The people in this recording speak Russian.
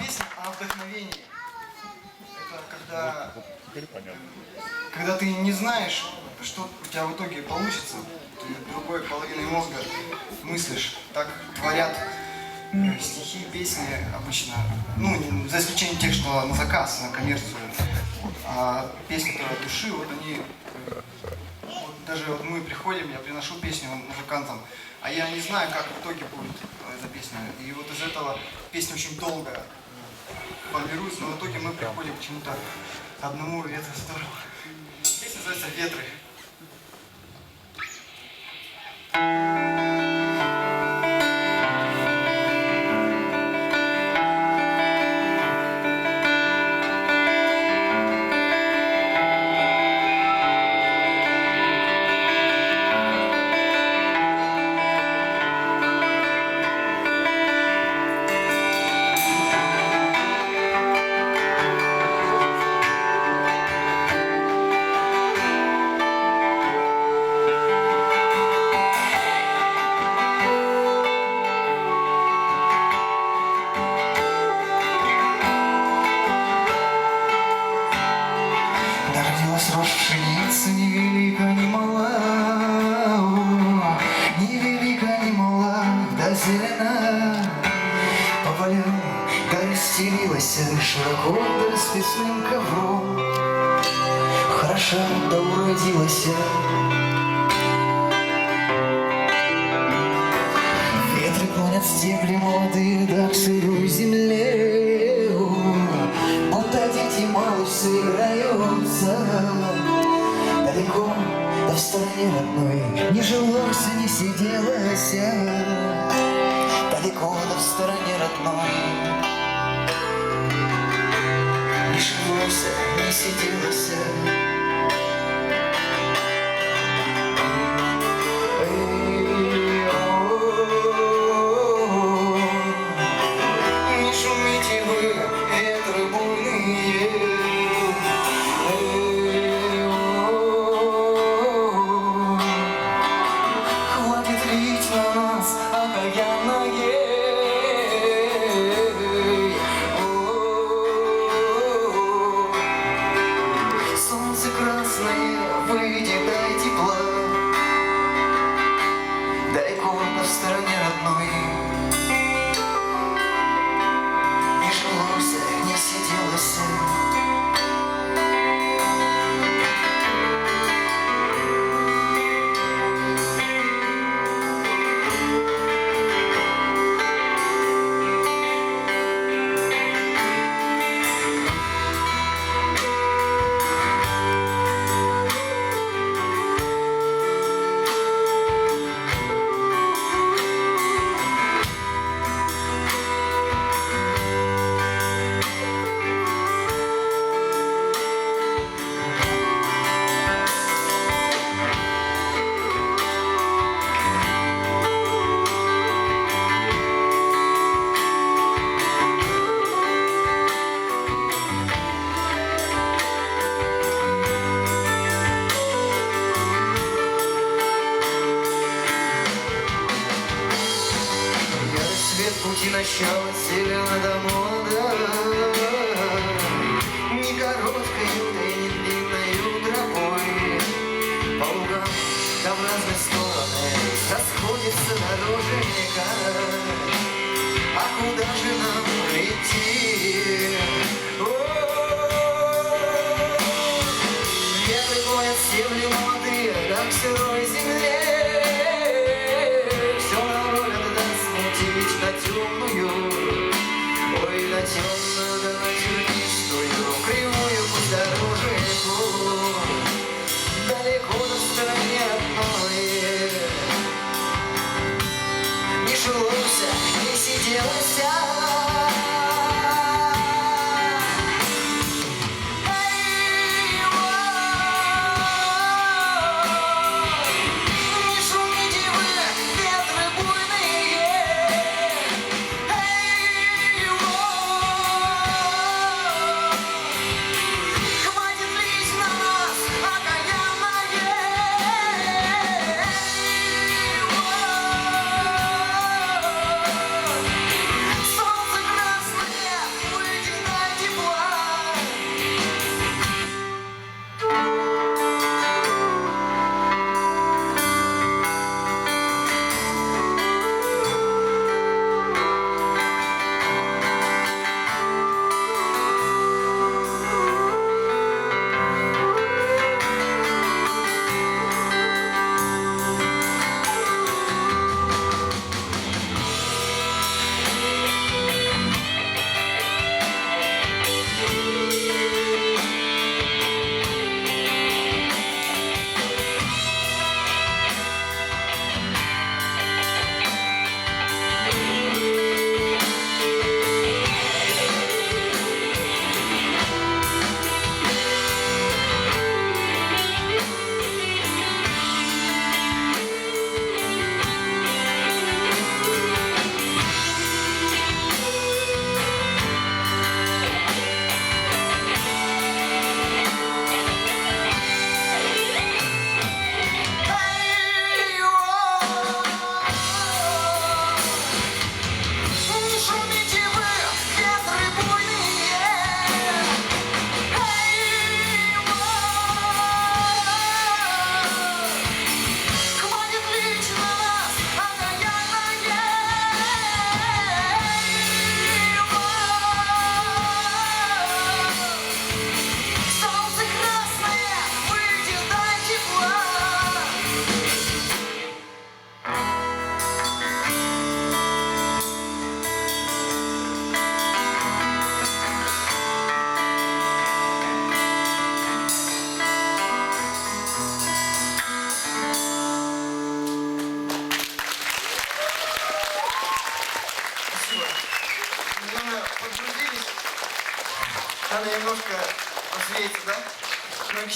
песня о вдохновении. Это когда ты не знаешь, что у тебя в итоге получится, ты другой половиной мозга мыслишь. Так творят стихи, песни обычно, ну, за исключением тех, что на заказ, на коммерцию. А песни-то от души, вот они, вот даже вот мы приходим, я приношу песню музыкантам, а я не знаю, как в итоге будет эта песня. И вот из этого песня очень долго формируется, но в итоге мы приходим к чему-то одному, и это здорово. Песня называется «Ветры». Рожь пшеницы ни велика, ни мала, ни велика, ни мала, да зелена. По полям да расстелилась широко да расписным ковром, хороша да уродилась. Ветры клонят стебли молодые да к сырой земле, будто дети малыши играются. Далеко, да в стороне родной, не жилось, не сиделось. Далеко, да в стороне родной, не жилось, не сиделось. Не шумите вы, ветры буйные. Солнце красное, выйди, дай тепла. Далеко на стороне родной, не жилось, не сиделось. Пути начала зелена мода, не короткой ютой, не длинной тропой. По лугам, да в разные стороны расходится дороженька. А куда же нам идти? Ветры гонят стебли молодые, да к сырой земле. На темную, ой, на темную, да на тернистую, кривую подорожнику, далеко на стороне одной, не жилось, не сиделось. Солнце немного подгрузились. Надо немножко посвеяться, да? Но, к